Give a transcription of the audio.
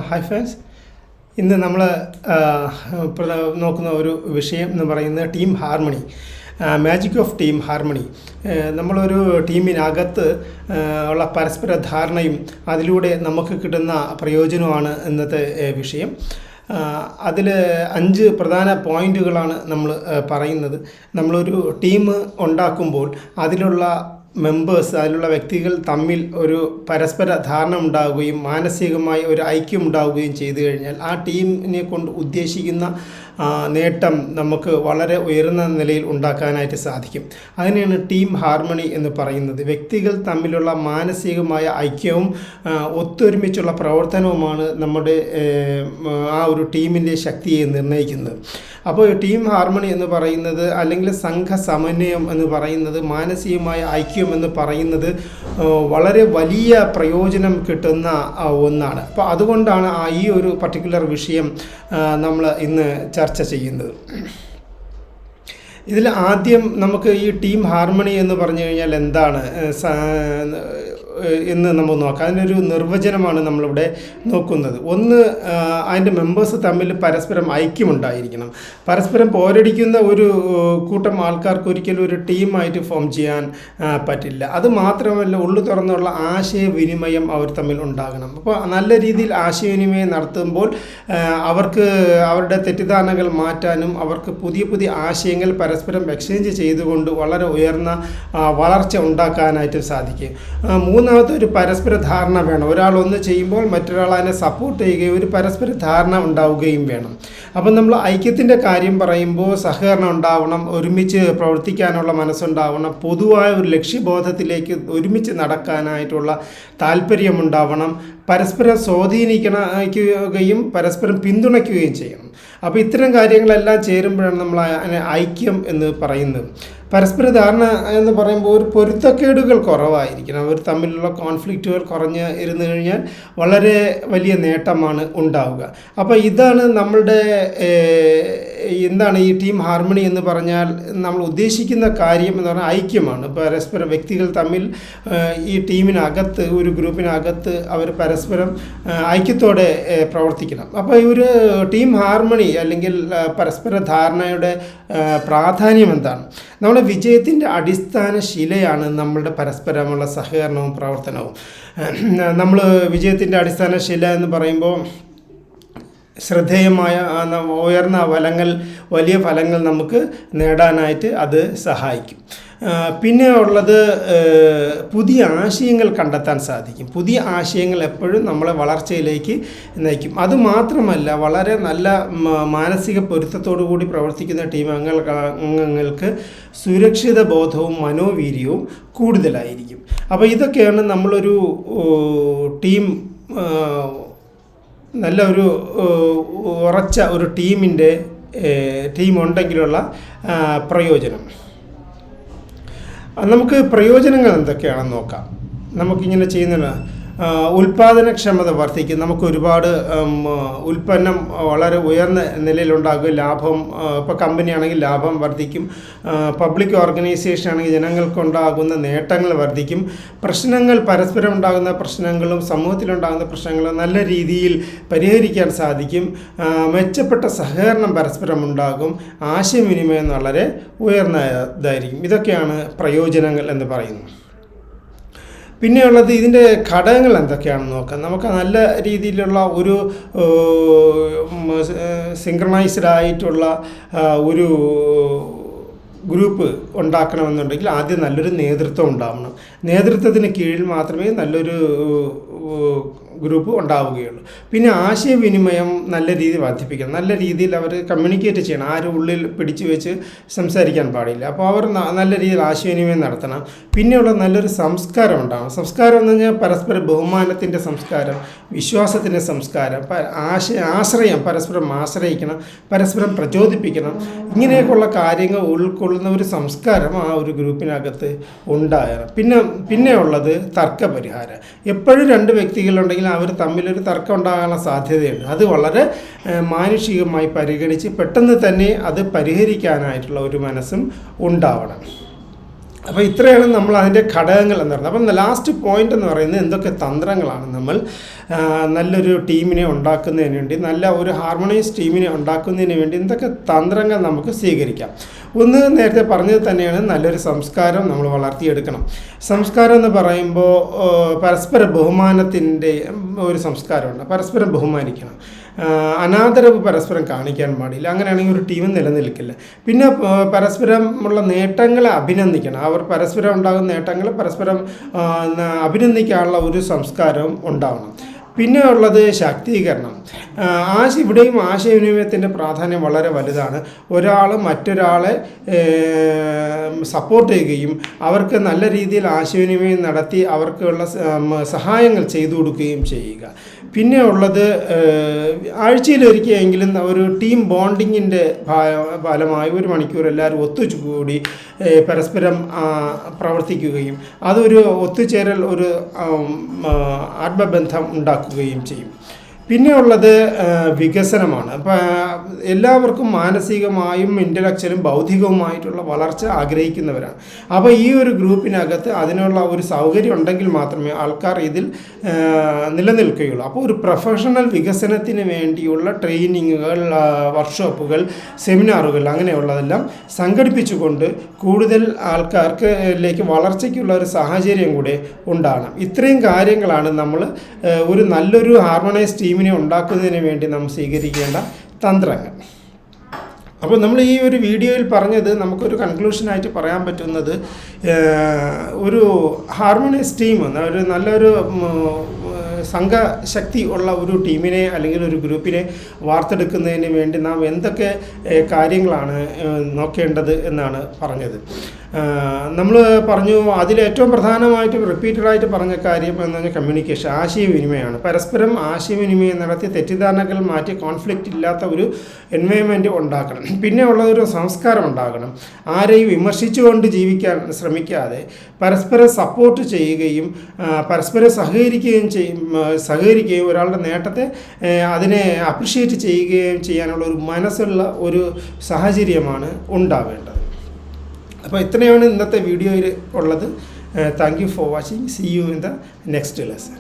Hi friends, ഇന്ന് നമ്മൾ നോക്കുന്ന ഒരു വിഷയം എന്ന് പറയുന്നത് team harmony, magic of team harmony. നമ്മളൊരു ടീമിനകത്ത് ഉള്ള പരസ്പര ധാരണയും അതിലൂടെ നമുക്ക് കിട്ടുന്ന പ്രയോജനവുമാണ് ഇന്നത്തെ വിഷയം. അതിൽ 5 പ്രധാന പോയിൻറ്റുകളാണ് നമ്മൾ പറയുന്നത്. നമ്മളൊരു ടീം ഉണ്ടാക്കുമ്പോൾ അതിലുള്ള മെമ്പേഴ്സ്, അതിലുള്ള വ്യക്തികൾ തമ്മിൽ ഒരു പരസ്പര ധാരണ ഉണ്ടാവുകയും മാനസികമായി ഒരു ഐക്യം ഉണ്ടാവുകയും ചെയ്തു കഴിഞ്ഞാൽ ആ ടീമിനെ കൊണ്ട് ഉദ്ദേശിക്കുന്ന നേട്ടം നമുക്ക് വളരെ ഉയർന്ന നിലയിൽ ഉണ്ടാക്കാനായിട്ട് സാധിക്കും. അതിനെയാണ് ടീം ഹാർമണി എന്ന് പറയുന്നത്. വ്യക്തികൾ തമ്മിലുള്ള മാനസികമായ ഐക്യവും ഒത്തൊരുമിച്ചുള്ള പ്രവർത്തനവുമാണ് നമ്മുടെ ആ ഒരു ടീമിൻ്റെ ശക്തിയെ നിർണ്ണയിക്കുന്നത്. അപ്പോൾ ടീം ഹാർമണി എന്ന് പറയുന്നത്, അല്ലെങ്കിൽ സംഘ സമന്വയം എന്ന് പറയുന്നത്, മാനസികമായ ഐക്യം എന്ന് പറയുന്നത് വളരെ വലിയ പ്രയോജനം കിട്ടുന്ന ഒന്നാണ്. അപ്പോൾ അതുകൊണ്ടാണ് ഈ ഒരു പർട്ടിക്കുലർ വിഷയം നമ്മൾ ഇന്ന് ചർച്ച ചെയ്യുന്നത്. ഇതിൽ ആദ്യം നമുക്ക് ഈ ടീം ഹാർമണി എന്ന് പറഞ്ഞു കഴിഞ്ഞാൽ എന്താണ് എന്ന് നമ്മൾ നോക്കാം. അതിനൊരു നിർവചനമാണ് നമ്മളിവിടെ നോക്കുന്നത്. ഒന്ന്, അതിൻ്റെ മെമ്പേഴ്സ് തമ്മിൽ പരസ്പരം ഐക്യമുണ്ടായിരിക്കണം. പരസ്പരം പോരടിക്കുന്ന ഒരു കൂട്ടം ആൾക്കാർക്ക് ഒരിക്കലും ഒരു ടീമായിട്ട് ഫോം ചെയ്യാൻ പറ്റില്ല. അത് മാത്രമല്ല, ഉള്ളു തുറന്നുള്ള ആശയവിനിമയം അവർ തമ്മിൽ ഉണ്ടാകണം. അപ്പോൾ നല്ല രീതിയിൽ ആശയവിനിമയം നടത്തുമ്പോൾ അവർക്ക് അവരുടെ തെറ്റിദ്ധാരണകൾ മാറ്റാനും അവർക്ക് പുതിയ പുതിയ ആശയങ്ങൾ പരസ്പരം എക്സ്ചേഞ്ച് ചെയ്തുകൊണ്ട് വളരെ ഉയർന്ന വളർച്ച ഉണ്ടാക്കാനായിട്ട് സാധിക്കും. മൂന്നാമത്തെ, ഒരു പരസ്പര ധാരണ വേണം. ഒരാൾ ഒന്ന് ചെയ്യുമ്പോൾ മറ്റൊരാൾ അതിനെ സപ്പോർട്ട് ചെയ്യുകയും ഒരു പരസ്പര ധാരണ ഉണ്ടാവുകയും വേണം. അപ്പം നമ്മൾ ഐക്യത്തിൻ്റെ കാര്യം പറയുമ്പോൾ സഹകരണം ഉണ്ടാവണം, ഒരുമിച്ച് പ്രവർത്തിക്കാനുള്ള മനസ്സുണ്ടാവണം, പൊതുവായ ഒരു ലക്ഷ്യബോധത്തിലേക്ക് ഒരുമിച്ച് നടക്കാനായിട്ടുള്ള താല്പര്യമുണ്ടാവണം, പരസ്പരം സ്വാധീനിക്കുകയും പരസ്പരം പിന്തുണയ്ക്കുകയും ചെയ്യണം. അപ്പോൾ ഇത്തരം കാര്യങ്ങളെല്ലാം ചേരുമ്പോഴാണ് നമ്മൾ ഐക്യം എന്ന് പറയുന്നത്. പരസ്പര ധാരണ എന്ന് പറയുമ്പോൾ ഒരു പൊരുത്തക്കേടുകൾ കുറവായിരിക്കണം. അവർ തമ്മിലുള്ള കോൺഫ്ലിക്റ്റുകൾ കുറഞ്ഞ് ഇരുന്ന് കഴിഞ്ഞാൽ വളരെ വലിയ നേട്ടമാണ് ഉണ്ടാവുക. അപ്പോൾ ഇതാണ് നമ്മളുടെ എന്താണ് ഈ ടീം ഹാർമണി എന്ന് പറഞ്ഞാൽ നമ്മൾ ഉദ്ദേശിക്കുന്ന കാര്യം എന്ന് പറഞ്ഞാൽ ഐക്യമാണ്. പരസ്പരം വ്യക്തികൾ തമ്മിൽ ഈ ടീമിനകത്ത്, ഒരു ഗ്രൂപ്പിനകത്ത് അവർ പരസ്പരം ഐക്യത്തോടെ പ്രവർത്തിക്കണം. അപ്പോൾ ഈ ഒരു ടീം ഹാർമണി അല്ലെങ്കിൽ പരസ്പര ധാരണയുടെ പ്രാധാന്യം എന്താണ്? നമ്മുടെ വിജയത്തിൻ്റെ അടിസ്ഥാന ശിലയാണ് നമ്മളുടെ പരസ്പരമുള്ള സഹകരണവും പ്രവർത്തനവും. നമ്മൾ വിജയത്തിൻ്റെ അടിസ്ഥാന ശില എന്ന് പറയുമ്പോൾ ശ്രദ്ധേയമായ ഉയർന്ന ഫലങ്ങൾ, വലിയ ഫലങ്ങൾ നമുക്ക് നേടാനായിട്ട് അത് സഹായിക്കും. പിന്നെ ഉള്ളത്, പുതിയ ആശയങ്ങൾ കണ്ടെത്താൻ സാധിക്കും. പുതിയ ആശയങ്ങൾ എപ്പോഴും നമ്മളെ വളർച്ചയിലേക്ക് നയിക്കും. അതുമാത്രമല്ല, വളരെ നല്ല മാനസിക പൊരുത്തത്തോടു കൂടി പ്രവർത്തിക്കുന്ന ടീം അംഗങ്ങൾക്ക് സുരക്ഷിത ബോധവും മനോവീര്യവും കൂടുതലായിരിക്കും. അപ്പോൾ ഇതൊക്കെയാണ് നമ്മളൊരു ടീം, നല്ല ഒരു ഉറച്ച ഒരു ടീം ഉണ്ടെങ്കിലുള്ള പ്രയോജനം. നമുക്ക് പ്രയോജനങ്ങൾ എന്തൊക്കെയാണെന്ന് നോക്കാം. നമുക്കിങ്ങനെ ചെയ്യുന്ന ഉൽപ്പാദനക്ഷമത വർദ്ധിക്കും. നമുക്ക് ഒരുപാട് ഉൽപ്പന്നം വളരെ ഉയർന്ന നിലയിലുണ്ടാകും. ലാഭം, ഇപ്പോൾ കമ്പനിയാണെങ്കിൽ ലാഭം വർദ്ധിക്കും. പബ്ലിക് ഓർഗനൈസേഷൻ ആണെങ്കിൽ ജനങ്ങൾക്കുണ്ടാകുന്ന നേട്ടങ്ങൾ വർദ്ധിക്കും. പ്രശ്നങ്ങൾ, പരസ്പരം ഉണ്ടാകുന്ന പ്രശ്നങ്ങളും സമൂഹത്തിലുണ്ടാകുന്ന പ്രശ്നങ്ങളും നല്ല രീതിയിൽ പരിഹരിക്കാൻ സാധിക്കും. മെച്ചപ്പെട്ട സഹകരണം പരസ്പരം ഉണ്ടാകും. ആശയവിനിമയം വളരെ ഉയർന്നതായിരിക്കും. ഇതൊക്കെയാണ് പ്രയോജനങ്ങൾ എന്ന് പറയുന്നത്. പിന്നെയുള്ളത്, ഇതിൻ്റെ ഘടകങ്ങൾ എന്തൊക്കെയാണെന്ന് നോക്കാം. നമുക്ക് നല്ല രീതിയിലുള്ള ഒരു സിങ്ക്രണൈസ്ഡ് ആയിട്ടുള്ള ഒരു ഗ്രൂപ്പ് ഉണ്ടാക്കണമെന്നുണ്ടെങ്കിൽ ആദ്യം നല്ലൊരു നേതൃത്വം ഉണ്ടാവണം. നേതൃത്വത്തിന് കീഴിൽ മാത്രമേ നല്ലൊരു ഗ്രൂപ്പ് ഉണ്ടാവുകയുള്ളൂ. പിന്നെ ആശയവിനിമയം നല്ല രീതിയിൽ വർദ്ധിപ്പിക്കണം. നല്ല രീതിയിൽ അവർ കമ്മ്യൂണിക്കേറ്റ് ചെയ്യണം. ആരും ഉള്ളിൽ പിടിച്ചു വെച്ച് സംസാരിക്കാൻ പാടില്ല. അപ്പോൾ അവർ നല്ല രീതിയിൽ ആശയവിനിമയം നടത്തണം. പിന്നെയുള്ള നല്ലൊരു സംസ്കാരം ഉണ്ടാവണം. സംസ്കാരം എന്ന് പറഞ്ഞാൽ പരസ്പര ബഹുമാനത്തിൻ്റെ സംസ്കാരം, വിശ്വാസത്തിൻ്റെ സംസ്കാരം, ആശ്രയം, പരസ്പരം ആശ്രയിക്കണം, പരസ്പരം പ്രചോദിപ്പിക്കണം. ഇങ്ങനെയൊക്കെയുള്ള കാര്യങ്ങൾ ഉൾക്കൊള്ളുന്ന ഒരു സംസ്കാരം ആ ഒരു ഗ്രൂപ്പിനകത്ത് ഉണ്ടാകണം. പിന്നെ ഉള്ളത് തർക്കപരിഹാരം. എപ്പോഴും 2 വ്യക്തികളുണ്ടെങ്കിൽ അവർ തമ്മിലൊരു തർക്കം ഉണ്ടാകാനുള്ള സാധ്യതയുണ്ട്. അത് വളരെ മാനുഷികമായി പരിഗണിച്ച് പെട്ടെന്ന് തന്നെ അത് പരിഹരിക്കാനായിട്ടുള്ള ഒരു മനസ്സും ഉണ്ടാവണം. അപ്പോൾ ഇത്രയാണ് നമ്മൾ അതിൻ്റെ ഘടകങ്ങൾ എന്ന് പറയുന്നത്. അപ്പം ലാസ്റ്റ് പോയിന്റ് എന്ന് പറയുന്നത് എന്തൊക്കെ തന്ത്രങ്ങളാണ് നമ്മൾ നല്ലൊരു ടീമിനെ ഉണ്ടാക്കുന്നതിന് വേണ്ടി, നല്ല ഒരു ഹാർമോണിയസ് ടീമിനെ ഉണ്ടാക്കുന്നതിന് വേണ്ടി എന്തൊക്കെ തന്ത്രങ്ങൾ നമുക്ക് സ്വീകരിക്കാം. ഒന്ന് നേരത്തെ പറഞ്ഞത് തന്നെയാണ്, നല്ലൊരു സംസ്കാരം നമ്മൾ വളർത്തിയെടുക്കണം. സംസ്കാരം എന്ന് പറയുമ്പോൾ പരസ്പര ബഹുമാനത്തിൻ്റെ ഒരു സംസ്കാരമുണ്ട്. പരസ്പരം ബഹുമാനിക്കണം, അനാദരവ് പരസ്പരം കാണിക്കാൻ പാടില്ല. അങ്ങനെയാണെങ്കിൽ ഒരു ടീം നിലനിൽക്കില്ല. പിന്നെ പരസ്പരമുള്ള നേട്ടങ്ങളെ അഭിനന്ദിക്കണം. അവർ പരസ്പരം ഉണ്ടാകുന്ന നേട്ടങ്ങളെ പരസ്പരം അഭിനന്ദിക്കാനുള്ള ഒരു സംസ്കാരം ഉണ്ടാവണം. പിന്നെ ഉള്ളത് ശാക്തീകരണം. ഇവിടെയും ആശയവിനിമയത്തിൻ്റെ പ്രാധാന്യം വളരെ വലുതാണ്. ഒരാൾ മറ്റൊരാളെ സപ്പോർട്ട് ചെയ്യുകയും അവർക്ക് നല്ല രീതിയിൽ ആശയവിനിമയം നടത്തി അവർക്കുള്ള സഹായങ്ങൾ ചെയ്തു കൊടുക്കുകയും ചെയ്യുക. പിന്നെ ഉള്ളത് ആഴ്ചയിലൊരിക്കലെങ്കിലും ഒരു ടീം ബോണ്ടിങ്ങിൻ്റെ ഫലമായി 1 മണിക്കൂർ എല്ലാവരും ഒത്തുകൂടി പരസ്പരം പ്രവർത്തിക്കുകയും അതൊരു ഒത്തുചേരൽ, ഒരു ആത്മബന്ധം ഉണ്ടാക്കുകയും ചെയ്യും. പിന്നെ ഉള്ളത് വികസനമാണ്. അപ്പോൾ എല്ലാവർക്കും മാനസികമായും ഇൻ്റലക്ച്വലും ബൗദ്ധികവുമായിട്ടുള്ള വളർച്ച ആഗ്രഹിക്കുന്നവരാണ്. അപ്പോൾ ഈ ഒരു ഗ്രൂപ്പിനകത്ത് അതിനുള്ള ഒരു സൗകര്യം ഉണ്ടെങ്കിൽ മാത്രമേ ആൾക്കാർ ഇതിൽ നിലനിൽക്കുകയുള്ളൂ. അപ്പോൾ ഒരു പ്രൊഫഷണൽ വികസനത്തിന് വേണ്ടിയുള്ള ട്രെയിനിങ്ങുകൾ, വർക്ക്ഷോപ്പുകൾ, സെമിനാറുകൾ അങ്ങനെയുള്ളതെല്ലാം സംഘടിപ്പിച്ചുകൊണ്ട് കൂടുതൽ ആൾക്കാർക്ക് വളർച്ചയ്ക്കുള്ള ഒരു സാഹചര്യം കൂടെ ഉണ്ടാകണം. ഇത്രയും കാര്യങ്ങളാണ് നമ്മൾ ഒരു നല്ലൊരു ഹാർമോണൈസ് ടീമിനെ ഉണ്ടാക്കുന്നതിന് വേണ്ടി നാം സ്വീകരിക്കേണ്ട തന്ത്രങ്ങൾ. അപ്പോൾ നമ്മൾ ഈ ഒരു വീഡിയോയിൽ പറഞ്ഞത് നമുക്കൊരു കൺക്ലൂഷനായിട്ട് പറയാൻ പറ്റുന്നത്, ഒരു ഹാർമോണിയസ് ടീം, ഒരു നല്ലൊരു സംഘശക്തി ഉള്ള ഒരു ടീമിനെ അല്ലെങ്കിൽ ഒരു ഗ്രൂപ്പിനെ വാർത്തെടുക്കുന്നതിന് വേണ്ടി നാം എന്തൊക്കെ കാര്യങ്ങളാണ് നോക്കേണ്ടത് എന്നാണ് പറഞ്ഞത്. നമ്മൾ പറഞ്ഞു അതിലേറ്റവും പ്രധാനമായിട്ടും റിപ്പീറ്റഡായിട്ട് പറഞ്ഞ കാര്യം എന്ന് പറഞ്ഞാൽ കമ്മ്യൂണിക്കേഷൻ, ആശയവിനിമയമാണ്. പരസ്പരം ആശയവിനിമയം നടത്തി തെറ്റിദ്ധാരണകൾ മാറ്റി കോൺഫ്ലിക്റ്റ് ഇല്ലാത്ത ഒരു എൻവയോൺമെൻറ്റ് ഉണ്ടാക്കണം. പിന്നെ ഉള്ളതൊരു സംസ്കാരം ഉണ്ടാകണം. ആരെയും വിമർശിച്ചുകൊണ്ട് ജീവിക്കാൻ ശ്രമിക്കാതെ പരസ്പരം സപ്പോർട്ട് ചെയ്യുകയും പരസ്പരം സഹകരിക്കുകയും ഒരാളുടെ നേട്ടത്തെ അതിനെ അപ്രിഷ്യേറ്റ് ചെയ്യുകയും ചെയ്യാനുള്ള ഒരു മനസ്സുള്ള ഒരു സാഹചര്യമാണ് ഉണ്ടാവേണ്ടത്. അപ്പോൾ ഇത്രയാണ് ഇന്നത്തെ വീഡിയോയിൽ ഉള്ളത്. Thank you for watching. See you in the next lesson.